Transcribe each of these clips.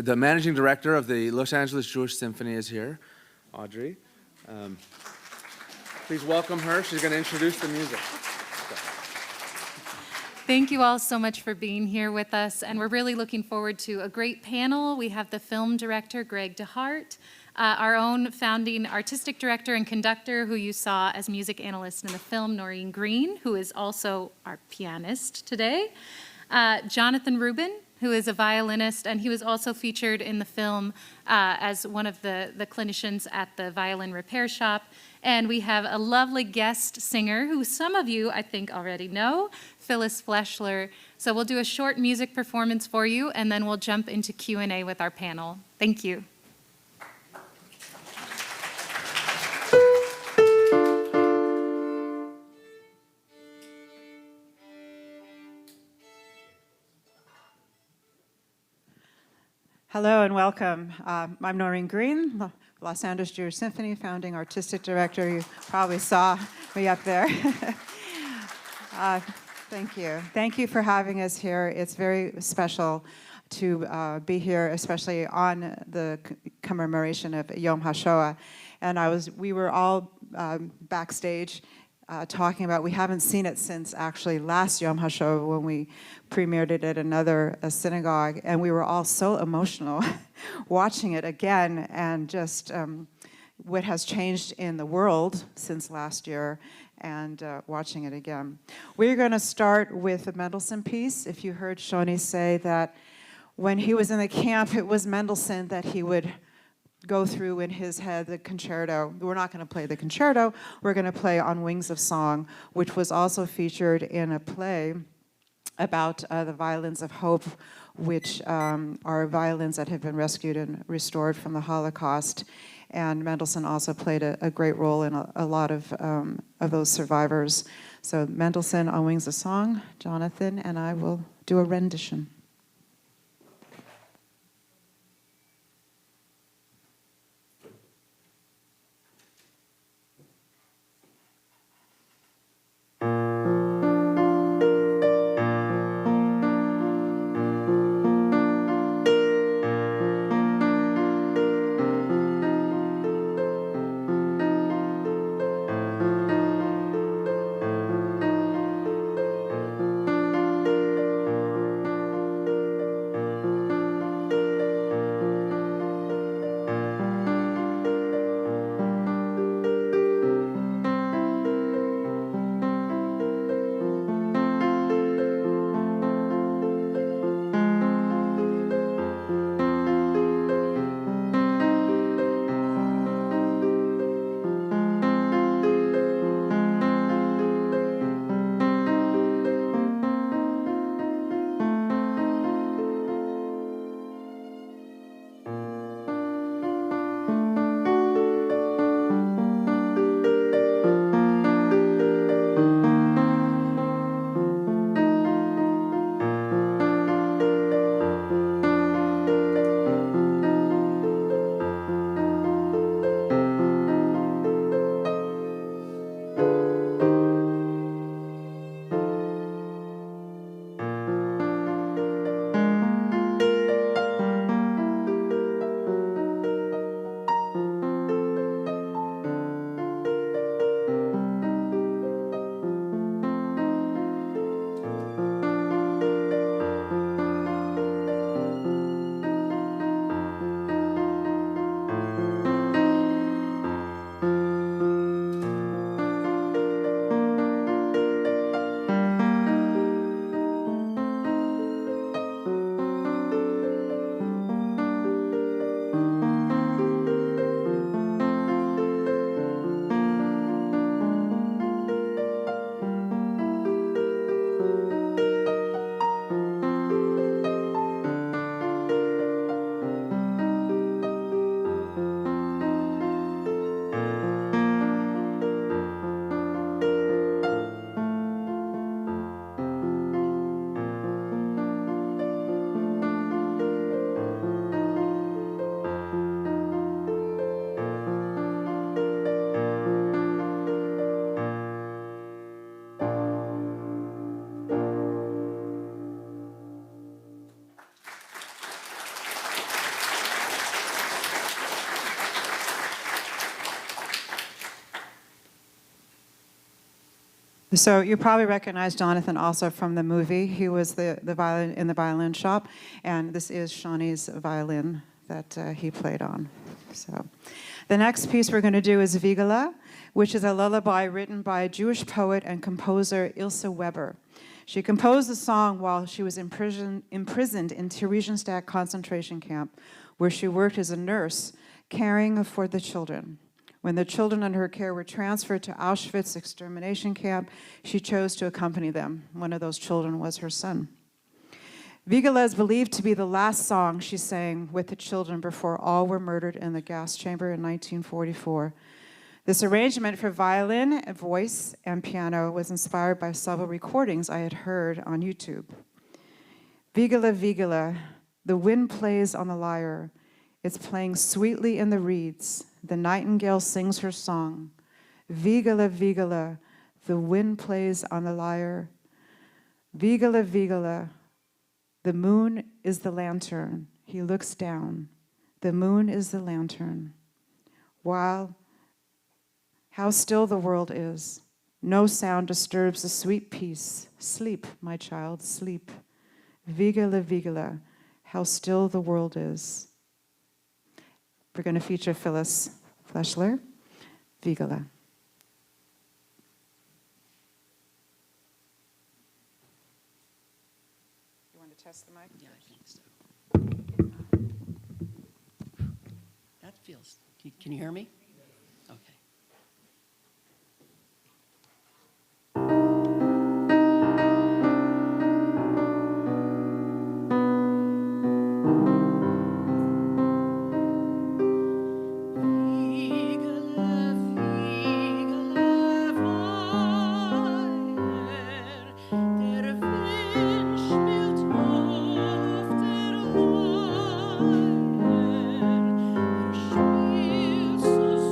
The managing director of the Los Angeles Jewish Symphony is here, Audrey. Please welcome her. She's going to introduce the music. Thank you all so much for being here with us, and we're really looking forward to a great panel. We have the film director, Greg DeHart, our own founding artistic director and conductor, who you saw as music analyst in the film, Noreen Green, who is also our pianist today, Jonathan Rubin, who is a violinist, and he was also featured in the film as one of the clinicians at the violin repair shop. And we have a lovely guest singer who some of you, I think, already know, Phyllis Fleshler. So we'll do a short music performance for you, and then we'll jump into Q&A with our panel. Thank you. Hello and welcome. I'm Noreen Green, Los Angeles Jewish Symphony, founding artistic director. You probably saw me up there. Thank you. Thank you for having us here. It's very special to be here, especially on the commemoration of Yom Hashoah. And we were all backstage talking about, we haven't seen it since actually last Yom HaShoah when we premiered it at another synagogue, and we were all so emotional watching it again, and just what has changed in the world since last year, and watching it again. We're going to start with a Mendelssohn piece. If you heard Shoni say that when he was in the camp, it was Mendelssohn that he would go through in his head, the concerto. We're not going to play the concerto. We're going to play On Wings of Song, which was also featured in a play about the violins of hope, which are violins that have been rescued and restored from the Holocaust. And Mendelssohn also played a great role in a lot of those survivors. So Mendelssohn, On Wings of Song, Jonathan and I will do a rendition. So you probably recognize Jonathan also from the movie. He was the violin in the violin shop, and this is Shawnee's violin that he played on. So the next piece we're going to do is Vigala, which is a lullaby written by Jewish poet and composer Ilse Weber. She composed the song while she was imprisoned in Theresienstadt concentration camp, where she worked as a nurse, caring for the children. When the children under her care were transferred to Auschwitz extermination camp, she chose to accompany them. One of those children was her son. Vigala is believed to be the last song she sang with the children before all were murdered in the gas chamber in 1944. This arrangement for violin, voice, and piano was inspired by several recordings I had heard on YouTube. Vigala, Vigala, the wind plays on the lyre. It's playing sweetly in the reeds. The nightingale sings her song. Vigala, Vigala, the wind plays on the lyre. Vigala, Vigala, the moon is the lantern. He looks down. The moon is the lantern. While how still the world is. No sound disturbs the sweet peace. Sleep, my child, sleep. Vigala, Vigala, how still the world is. We're going to feature Phyllis Fleschler, Vigala. You want to test the mic? Yeah, I think so. That feels. Can you hear me? Okay. So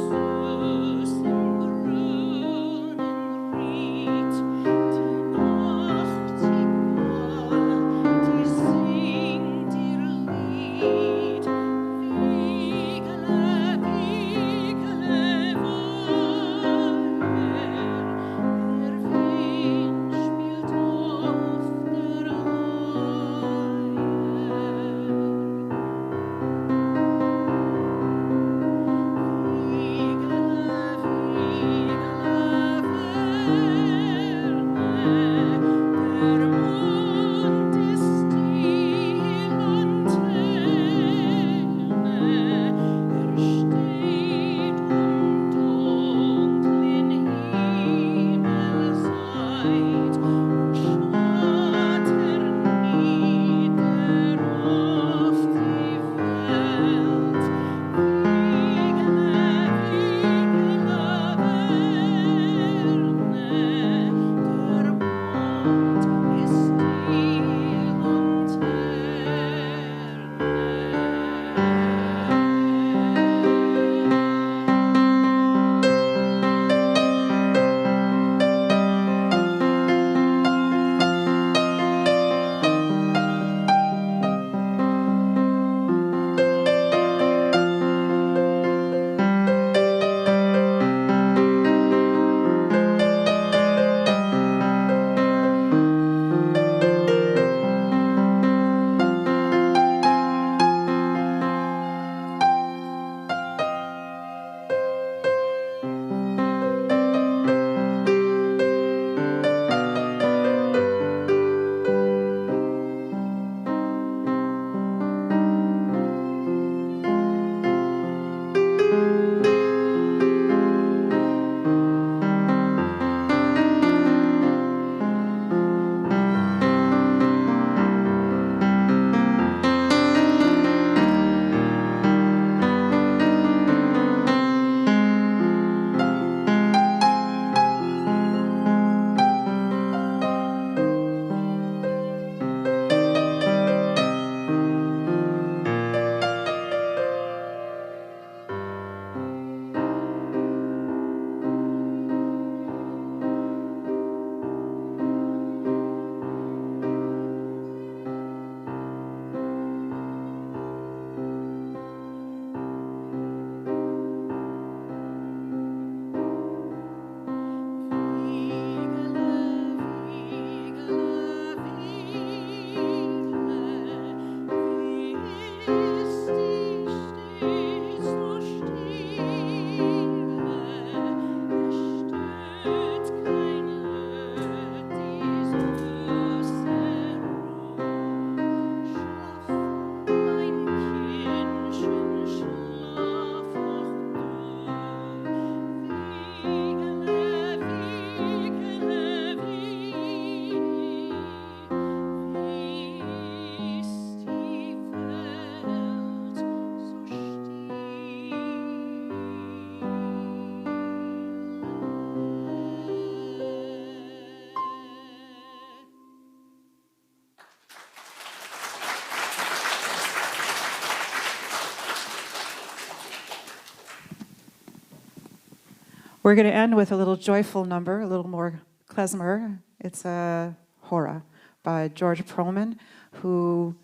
We're going to end with a little joyful number, a little more klezmer. It's a Hora by George Perlman, who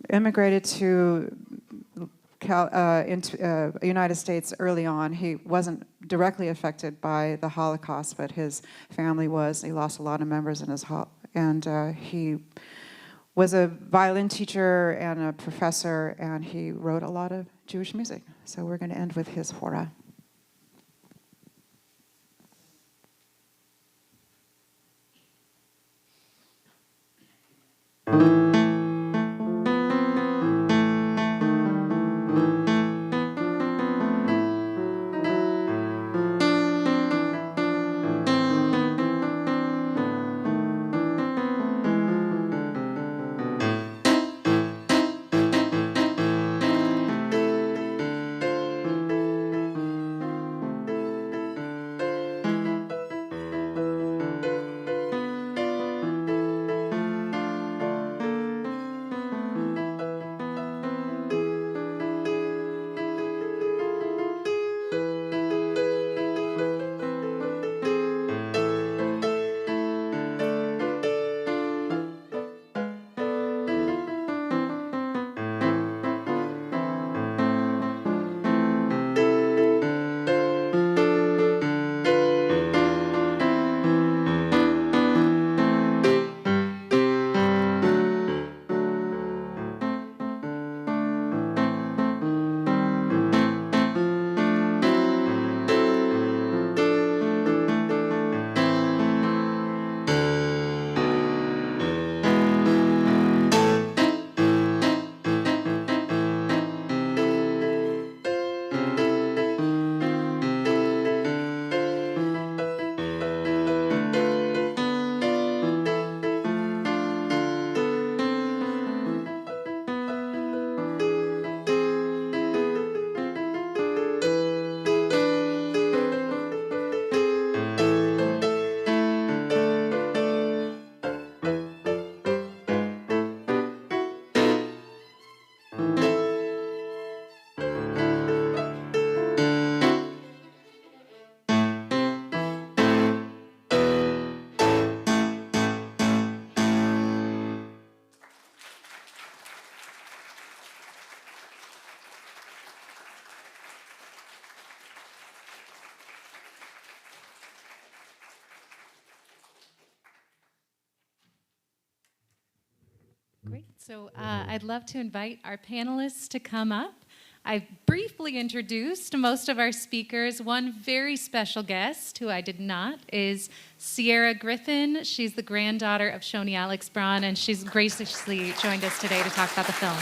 immigrated to into United States early on. He wasn't directly affected by the Holocaust, but his family was. He lost a lot of members in his and he was a violin teacher and a professor, and he wrote a lot of Jewish music. So we're going to end with his Hora. Great. So I'd love to invite our panelists to come up. I've briefly introduced most of our speakers. One very special guest, who I did not, is Sierra Griffin. She's the granddaughter of Shoni Alex Braun, and she's graciously joined us today to talk about the film.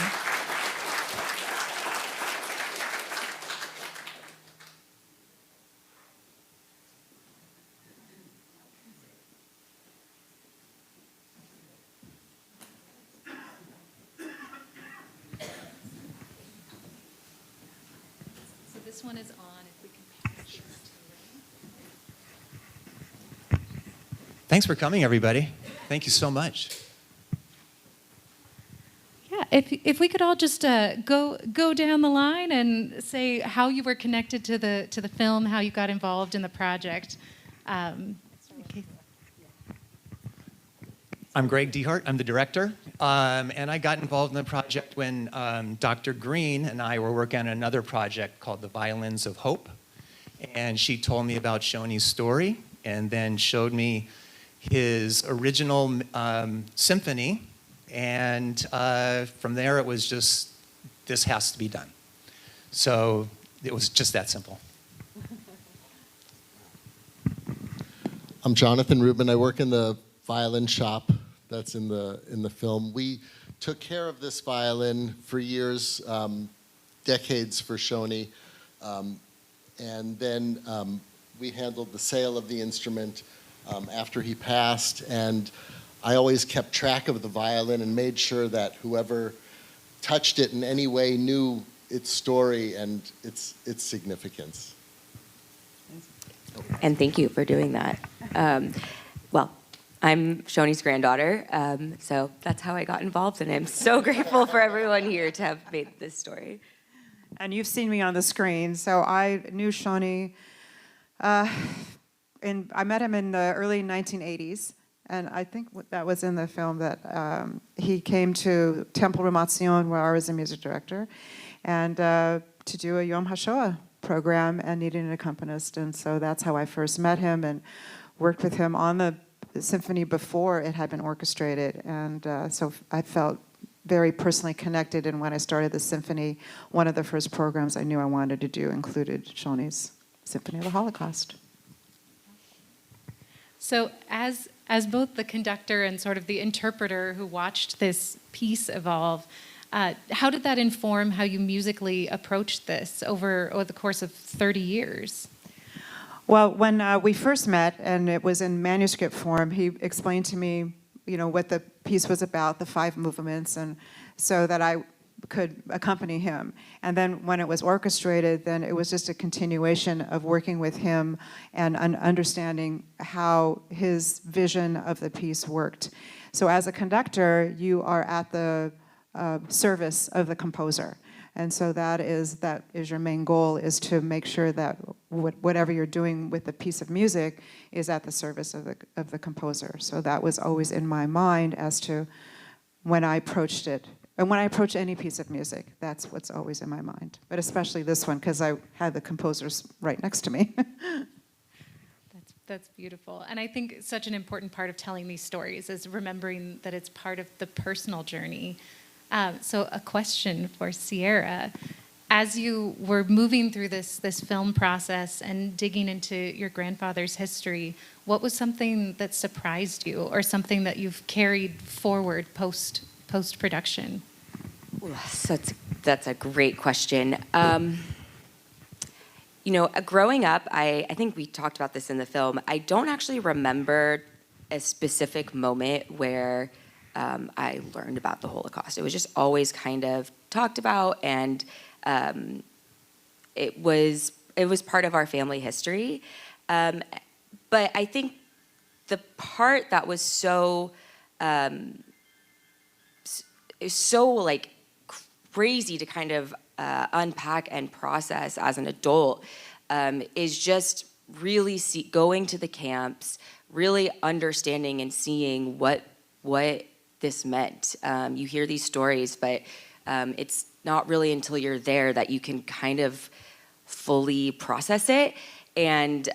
This one is on, if we can pass it to Ray. Thanks for coming, everybody. Thank you so much. Yeah, if we could all just go down the line and say how you were connected to the film, how you got involved in the project. Okay. I'm Greg Dehart. I'm the director. And I got involved in the project when Dr. Green and I were working on another project called The Violins of Hope. And she told me about Shoni's story and then showed me his original symphony. And from there, it was just, this has to be done. So it was just that simple. I'm Jonathan Rubin. I work in the violin shop that's in the film. We took care of this violin for years, decades for Shoni, and then we handled the sale of the instrument after he passed, and I always kept track of the violin and made sure that whoever touched it in any way knew its story and its significance. And thank you for doing that. Well, I'm Shoni's granddaughter, so that's how I got involved, and I'm so grateful for everyone here to have made this story. and you've seen me on the screen. So I knew Shoni, and I met him in the early 1980s. And I think that was in the film that he came to Temple Ramat Zion, where I was a music director, and to do a Yom HaShoah program and needed an accompanist. And so that's how I first met him and worked with him on the symphony before it had been orchestrated. And so I felt very personally connected. And when I started the symphony, one of the first programs I knew I wanted to do included Shoni's Symphony of the Holocaust. So as both the conductor and sort of the interpreter who watched this piece evolve, how did that inform how you musically approached this over the course of 30 years? Well, when we first met, and it was in manuscript form, he explained to me, what the piece was about, the 5 movements, and so that I could accompany him. And then when it was orchestrated, then it was just a continuation of working with him and understanding how his vision of the piece worked. So as a conductor, you are at the service of the composer. And so that is your main goal, is to make sure that whatever you're doing with the piece of music is at the service of the composer. So that was always in my mind as to when I approached it. And when I approach any piece of music, that's what's always in my mind. But especially this one, because I had the composers right next to me. That's beautiful. And I think such an important part of telling these stories is remembering that it's part of the personal journey. So a question for Sierra. As you were moving through this film process and digging into your grandfather's history, what was something that surprised you or something that you've carried forward post-production? So that's a great question. Growing up, I think we talked about this in the film, I don't actually remember a specific moment where I learned about the Holocaust. It was just always kind of talked about, and it was part of our family history. But I think the part that was so like crazy to kind of unpack and process as an adult is just really going to the camps, really understanding and seeing what this meant. You hear these stories, but it's not really until you're there that you can kind of fully process it and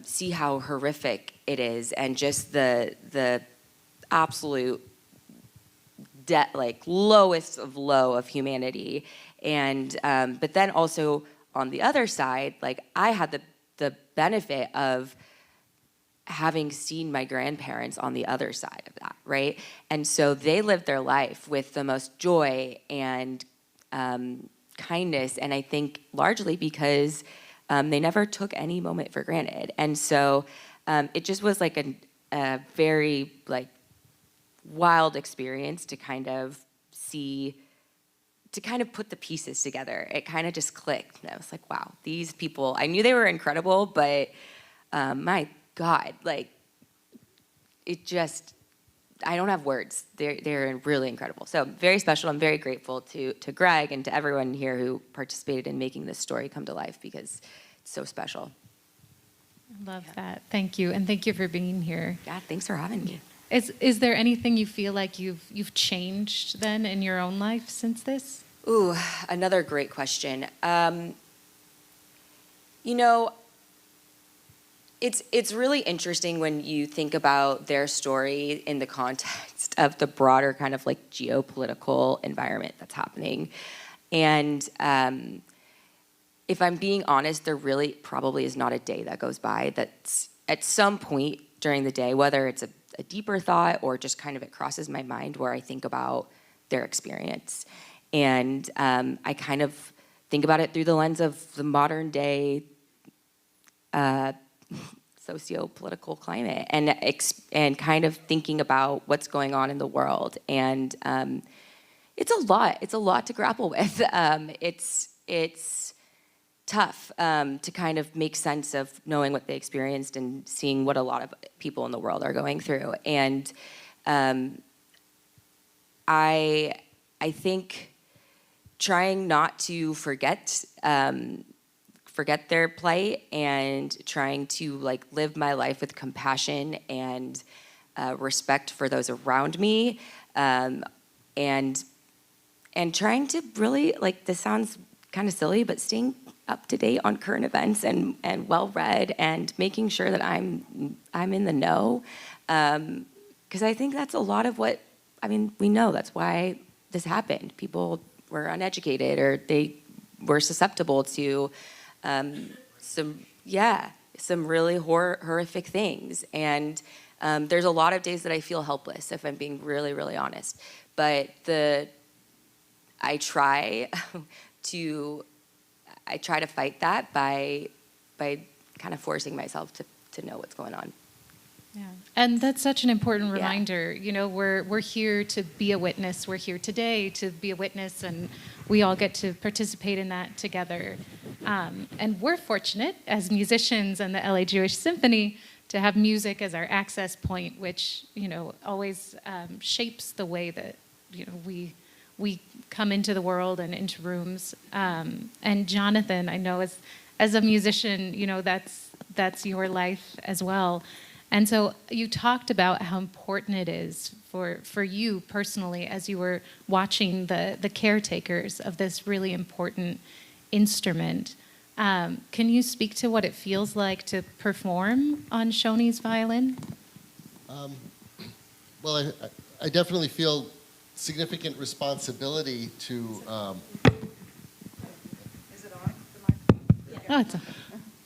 see how horrific it is, and just the absolute lowest of low of humanity. And but then also on the other side, I had the benefit of having seen my grandparents on the other side of that, right? And so they lived their life with the most joy and kindness, and I think largely because they never took any moment for granted. And so it just was like a very wild experience to kind of see, to kind of put the pieces together. It kind of just clicked. And I was like, wow, these people, I knew they were incredible, but my God, it just, I don't have words. They're really incredible. So very special. I'm very grateful to Greg and to everyone here who participated in making this story come to life, because it's so special. I love that. Thank you. And thank you for being here. Yeah, thanks for having me. Is there anything you feel like you've changed then in your own life since this? Ooh, another great question. It's really interesting when you think about their story in the context of the broader kind of geopolitical environment that's happening. And if I'm being honest, there really probably is not a day that goes by that's at some point during the day, whether it's a deeper thought or just kind of it crosses my mind, where I think about their experience. And I kind of think about it through the lens of the modern day socio-political climate, and kind of thinking about what's going on in the world. And it's a lot to grapple with. It's tough to kind of make sense of knowing what they experienced and seeing what a lot of people in the world are going through. And I think trying not to forget their plight, and trying to like live my life with compassion and respect for those around me, and trying to really, like, this sounds kind of silly, but staying up to date on current events and well read, and making sure that I'm in the know, because I think that's a lot of what, I mean, we know that's why this happened. People were uneducated, or they were susceptible to some really horrific things. And there's a lot of days that I feel helpless, if I'm being really, really honest. But I try to fight that by kind of forcing myself to know what's going on. Yeah, and that's such an important Yeah. reminder. You know, we're here to be a witness. We're here today to be a witness, and we all get to participate in that together. And we're fortunate as musicians and the LA Jewish Symphony to have music as our access point, which, you know, always shapes the way that, you know, we come into the world and into rooms. And Jonathan, I know as a musician, you know, that's your life as well. And so you talked about how important it is for you personally as you were watching the caretakers of this really important instrument. Can you speak to what it feels like to perform on Shoni's violin? Well, I definitely feel significant responsibility to. Is it on? The microphone?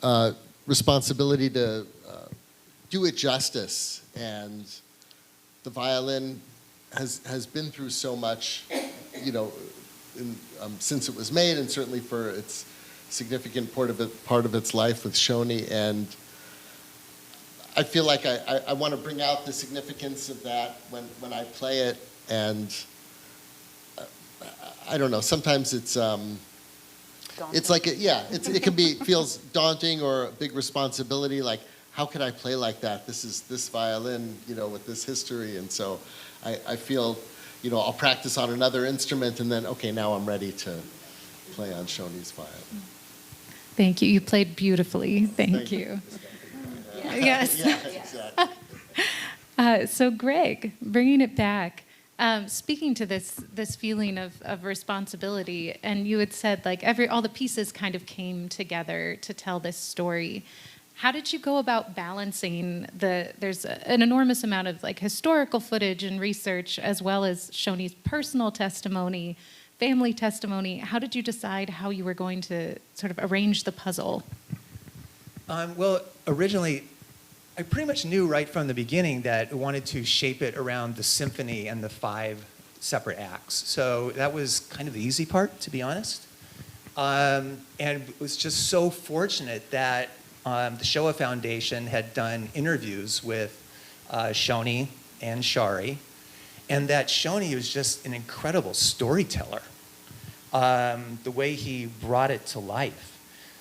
Oh, it's Responsibility to do it justice, and the violin has been through so much, you know, since it was made, and certainly for its significant part of its life with Shoni. And I feel like I want to bring out the significance of that when I play it. And I don't know, sometimes it's like it can be feels daunting or a big responsibility, like, how could I play like that? This is this violin, you know, with this history. And so I feel, you know, I'll practice on another instrument, and then, okay, now I'm ready to play on Shoni's violin. Thank you. You played beautifully. Thank you. Yes. Yeah, exactly. So Greg, bringing it back, speaking to this feeling of responsibility, and you had said like all the pieces kind of came together to tell this story. How did you go about balancing there's an enormous amount of like historical footage and research, as well as Shoni's personal testimony, family testimony. How did you decide how you were going to sort of arrange the puzzle? Well, originally, I pretty much knew right from the beginning that I wanted to shape it around the symphony and the 5 separate acts. So that was kind of the easy part, to be honest. And it was just so fortunate that the Shoah Foundation had done interviews with Shoni and Shari, and that Shoni was just an incredible storyteller. The way he brought it to life.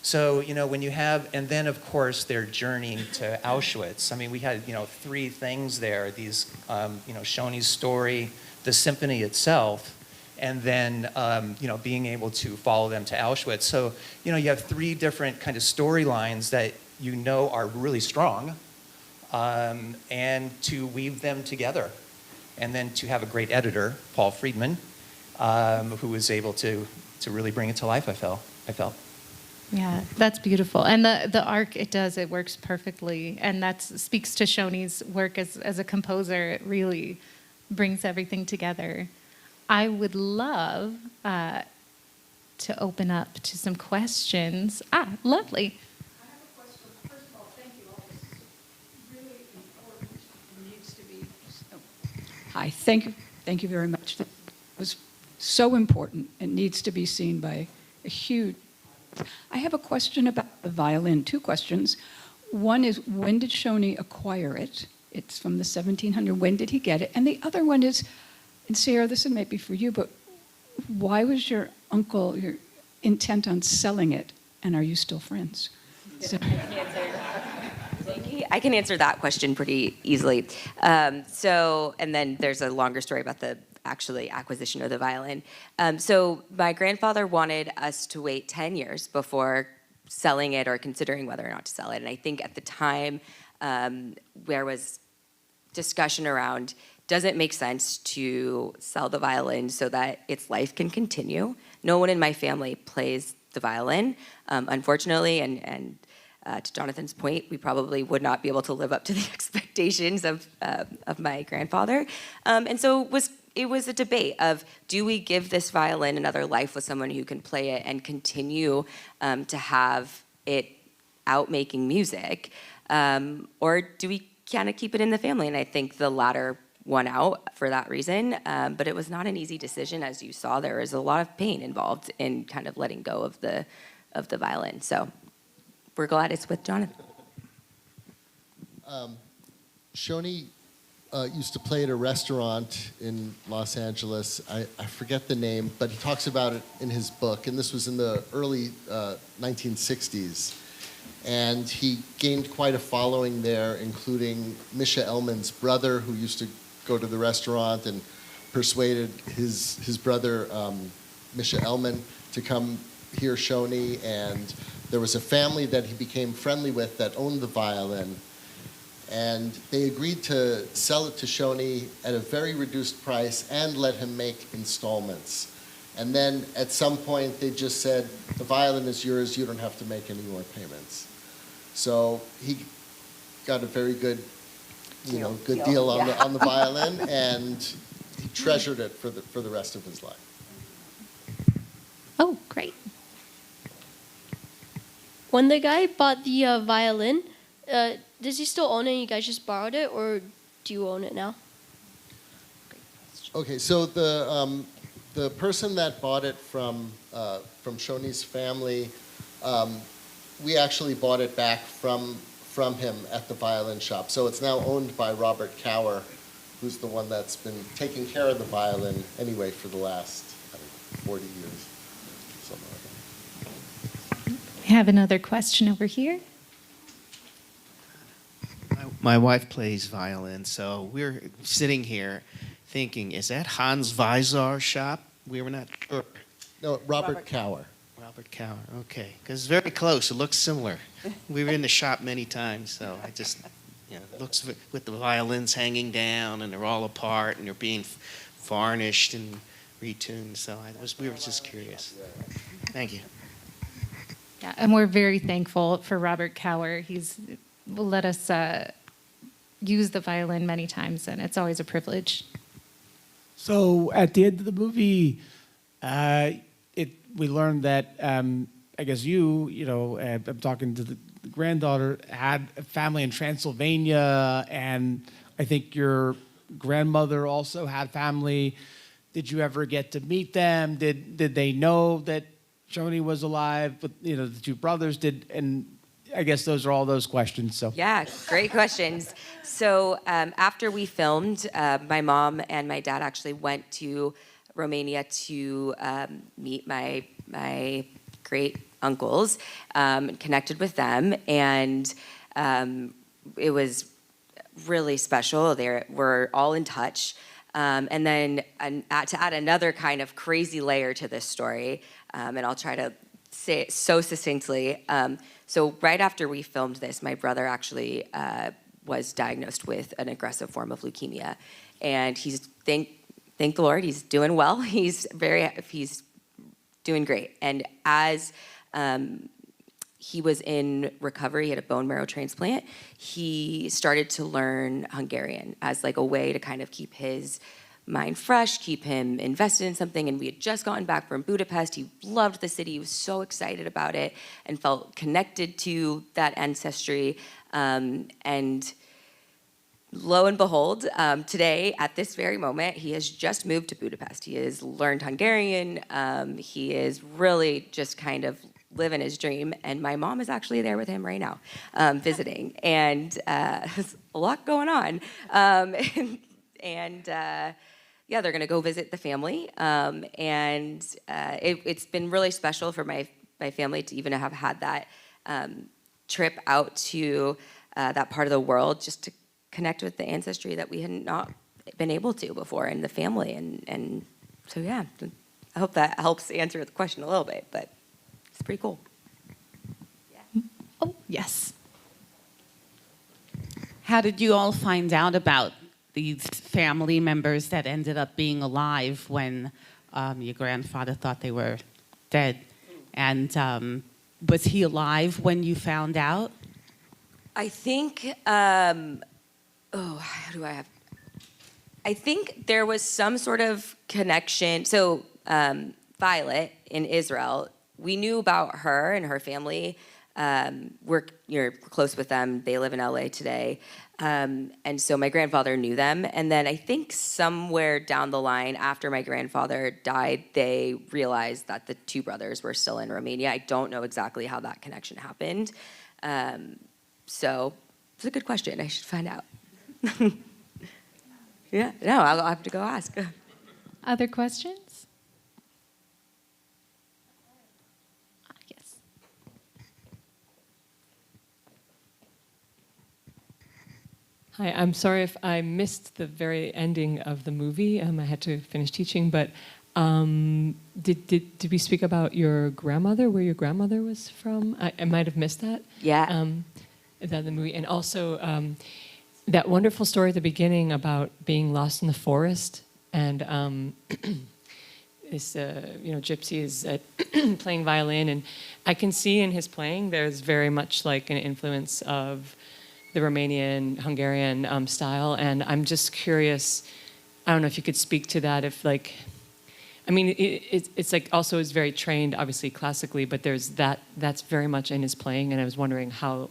So, you know, when you have, and then of course their journey to Auschwitz. I mean, we had, you know, 3 things there, these, you know, Shoni's story, the symphony itself, and then, you know, being able to follow them to Auschwitz. So, you know, you have 3 different kind of storylines that you know are really strong, and to weave them together. And then to have a great editor, Paul Friedman, who was able to really bring it to life, I felt. Yeah, that's beautiful. And the arc it works perfectly. And that speaks to Shoni's work as a composer. It really brings everything together. I would love to open up to some questions. Lovely. I have a question. First of all, thank you all. This is really important and needs to be. Hi, thank you very much. It was so important and needs to be seen by a huge. I have a question about the violin. 2 questions. One is, when did Shoni acquire it? It's from the 1700s. When did he get it? And the other one is, and Sarah, this may be for you, but why was your uncle intent on selling it, and are you still friends? So, I can answer that question pretty easily. And then there's a longer story about the actually acquisition of the violin. So my grandfather wanted us to wait 10 years before selling it or considering whether or not to sell it. And I think at the time there was discussion around, does it make sense to sell the violin so that its life can continue? No one in my family plays the violin, unfortunately, and to Jonathan's point, we probably would not be able to live up to the expectations of my grandfather. And so it was a debate of, do we give this violin another life with someone who can play it and continue to have it out making music, or do we kind of keep it in the family? And I think the latter won out for that reason, but it was not an easy decision. As you saw, there was a lot of pain involved in kind of letting go of the violin. So we're glad it's with Jonathan. Shoni used to play at a restaurant in Los Angeles. I forget the name, but he talks about it in his book, and this was in the early 1960s. And he gained quite a following there, including Misha Elman's brother, who used to go to the restaurant and persuaded his brother, Misha Elman, to come hear Shoni. And there was a family that he became friendly with that owned the violin. And they agreed to sell it to Shoni at a very reduced price and let him make installments. And then at some point they just said, the violin is yours, you don't have to make any more payments. So he got a very good, good deal on the violin, and he treasured it for the rest of his life. Oh, great. When the guy bought the violin, does he still own it and you guys just borrowed it, or do you own it now? Okay, so the person that bought it from Shoni's family, we actually bought it back from him at the violin shop. So it's now owned by Robert Cower, who's the one that's been taking care of the violin anyway for the last 40 years. Something like that. We have another question over here. My wife plays violin, so we're sitting here thinking, is that Hans Weisar's shop? We were not sure. No, Robert Cower. Robert Cower, okay. Because it's very close. It looks similar. We were in the shop many times, so I just, it looks with the violins hanging down, and they're all apart, and they're being varnished and retuned. So we were just curious. Thank you. Yeah, and we're very thankful for Robert Cower. He's let us use the violin many times, and it's always a privilege. So at the end of the movie, we learned that I guess I'm talking to the granddaughter, had a family in Transylvania, and I think your grandmother also had family. Did you ever get to meet them? Did they know that Shoni was alive? But the two brothers did, and I guess those are all those questions. So Yeah, great questions. So after we filmed, my mom and my dad actually went to Romania to meet my great uncles, connected with them, and it was really special. They were all in touch. And then to add another kind of crazy layer to this story, and I'll try to say it so succinctly. So right after we filmed this, my brother actually was diagnosed with an aggressive form of leukemia, and he's thank the Lord, he's doing well. He's doing great. And as he was in recovery, he had a bone marrow transplant, he started to learn Hungarian as like a way to kind of keep his mind fresh, keep him invested in something. And we had just gotten back from Budapest. He loved the city. He was so excited about it and felt connected to that ancestry. And lo and behold, today, at this very moment, he has just moved to Budapest. He has learned Hungarian. He is really just kind of living his dream. And my mom is actually there with him right now, visiting. And there's a lot going on. Yeah, they're going to go visit the family. It's been really special for my family to even have had that trip out to that part of the world, just to connect with the ancestry that we had not been able to before in the family. And so, yeah, I hope that helps answer the question a little bit, but it's pretty cool. Oh, yes. How did you all find out about these family members that ended up being alive when your grandfather thought they were dead? And was he alive when you found out? I think, how do I have? I think there was some sort of connection. So Violet in Israel, we knew about her and her family. We're close with them. They live in LA today. And so my grandfather knew them. And then I think somewhere down the line after my grandfather died, they realized that the two brothers were still in Romania. I don't know exactly how that connection happened. So it's a good question. I should find out. Yeah, no, I'll have to go ask. Other questions? Yes. Hi, I'm sorry if I missed the very ending of the movie. I had to finish teaching, but did we speak about your grandmother, where your grandmother was from? I might have missed that. Yeah. That the movie, and also that wonderful story at the beginning about being lost in the forest, and this gypsy is playing violin, and I can see in his playing there's very much like an influence of the Romanian, Hungarian style, and I'm just curious. I don't know if you could speak to that. If like, I mean, it's like also is very trained, obviously classically, but there's that's very much in his playing, and I was wondering how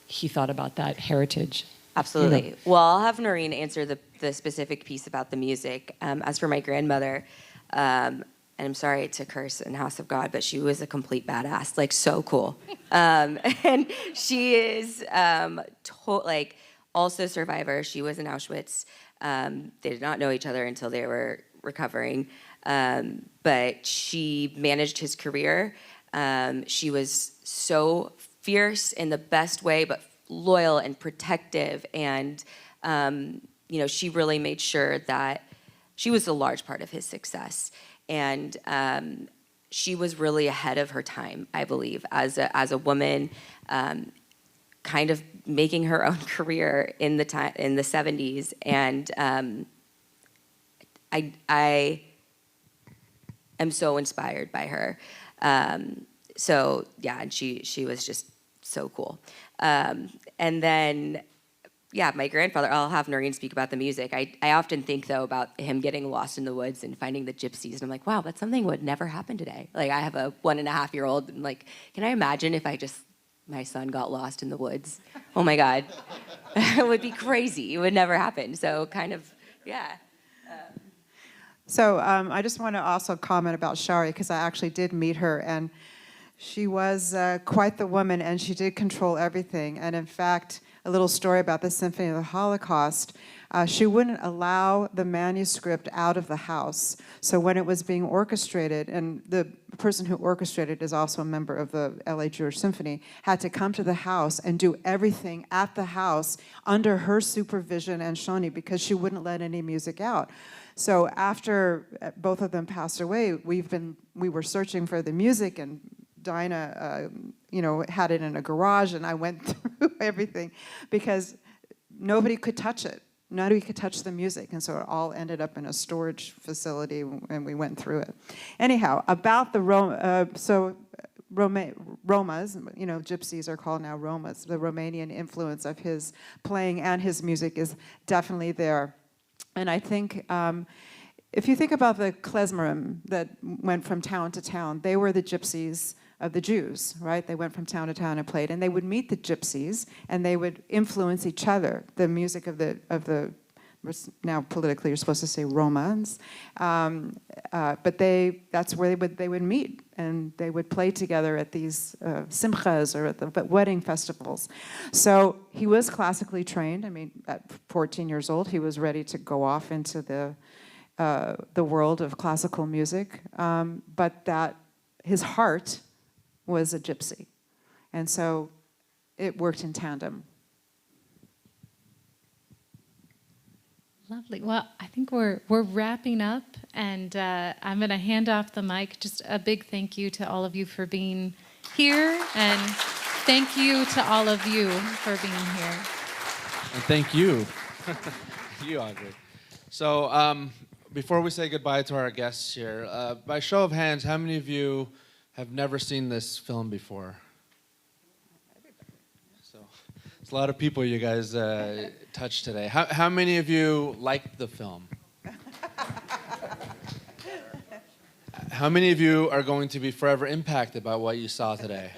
he thought about that heritage. Absolutely. Yeah. Well, I'll have Noreen answer the specific piece about the music. As for my grandmother, and I'm sorry to curse in House of God, but she was a complete badass, like so cool. And she is also survivor. She was in Auschwitz. They did not know each other until they were recovering. But she managed his career. She was so fierce in the best way, but loyal and protective, and she really made sure that she was a large part of his success, and she was really ahead of her time, I believe, as a woman, kind of making her own career in the 70s, and I am so inspired by her. So yeah, and she was just so cool. And then, yeah, my grandfather, I'll have Noreen speak about the music. I often think, though, about him getting lost in the woods and finding the gypsies. And I'm like, wow, that's something that would never happen today. Like, I have a 1.5-year-old, and like, can I imagine if my son got lost in the woods? Oh my God. It would be crazy. It would never happen. So kind of, yeah. So I just want to also comment about Shari, because I actually did meet her, and she was quite the woman, and she did control everything. And in fact, a little story about the Symphony of the Holocaust, she wouldn't allow the manuscript out of the house. So when it was being orchestrated, and the person who orchestrated is also a member of the LA Jewish Symphony, had to come to the house and do everything at the house under her supervision and Shoni, because she wouldn't let any music out. So after both of them passed away, we were searching for the music, and Dinah, had it in a garage, and I went through everything because nobody could touch it. Nobody could touch the music, and so it all ended up in a storage facility, and we went through it. Anyhow, about the Romas, gypsies are called now Romas. The Romanian influence of his playing and his music is definitely there. And I think if you think about the klezmerim that went from town to town, they were the gypsies of the Jews, right? They went from town to town and played, and they would meet the gypsies, and they would influence each other. The music of the now politically you're supposed to say Romans, but that's where they would meet, and they would play together at these simchas or at the wedding festivals. So he was classically trained. I mean, at 14 years old, he was ready to go off into the world of classical music, but that his heart was a gypsy. And so it worked in tandem. Lovely. Well, I think we're wrapping up, and I'm going to hand off the mic. Just a big thank you to all of you for being here, and thank you to all of you for being here. And thank you. You, Audrey. So before we say goodbye to our guests here, by show of hands, how many of you have never seen this film before? So it's a lot of people you guys touched today. How many of you liked the film? How many of you are going to be forever impacted by what you saw today?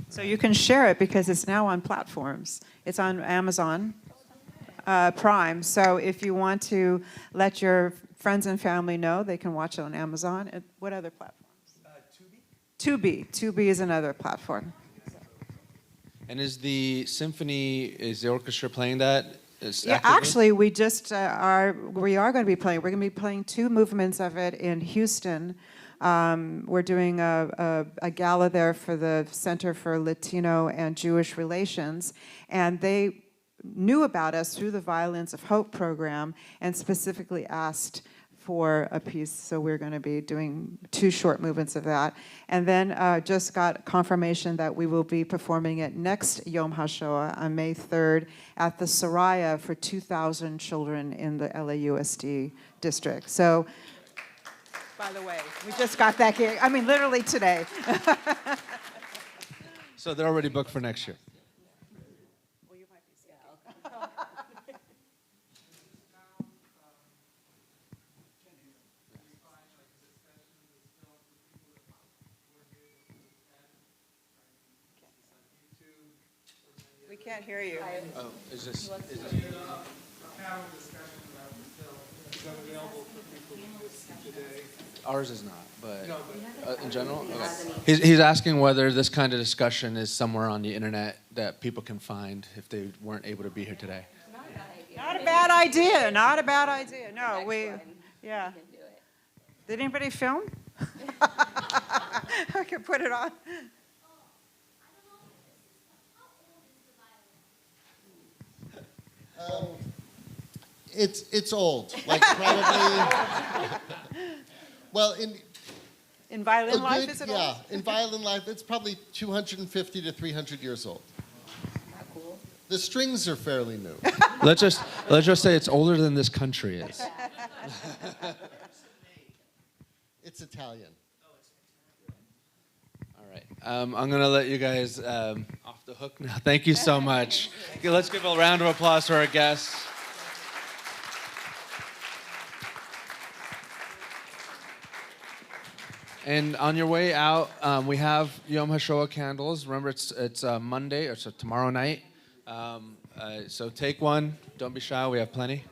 So you can share it because it's now on platforms. It's on Amazon Prime. So if you want to let your friends and family know, they can watch it on Amazon. What other platforms? Tubi. Tubi is another platform. And is the symphony, is the orchestra playing that? Yeah, actually, we are going to be playing. We're going to be playing 2 movements of it in Houston. We're doing a gala there for the Center for Latino and Jewish Relations, and they knew about us through the Violins of Hope program and specifically asked for a piece, so we're going to be doing 2 short movements of that. And then just got confirmation that we will be performing it next Yom HaShoah on May 3rd at the Soraya for 2,000 children in the LAUSD district. So, by the way, we just got that gig, I mean, literally today. So they're already booked for next year. We can't hear you. Oh, is this? Ours is not, but in general? Okay. He's asking whether this kind of discussion is somewhere on the internet that people can find if they weren't able to be here today. Not a bad idea. Not a bad idea. No, yeah. Did anybody film? I could put it on. It's old, like probably. Well, in violin life, is it old? Yeah, in violin life, it's probably 250 to 300 years old. Cool. The strings are fairly new. Let's just say it's older than this country is. It's Italian. All right, I'm gonna let you guys off the hook now. Thank you so much. Okay, let's give a round of applause to our guests. And on your way out, we have Yom HaShoah candles. Remember, it's Monday, or so tomorrow night. So take one. Don't be shy. We have plenty.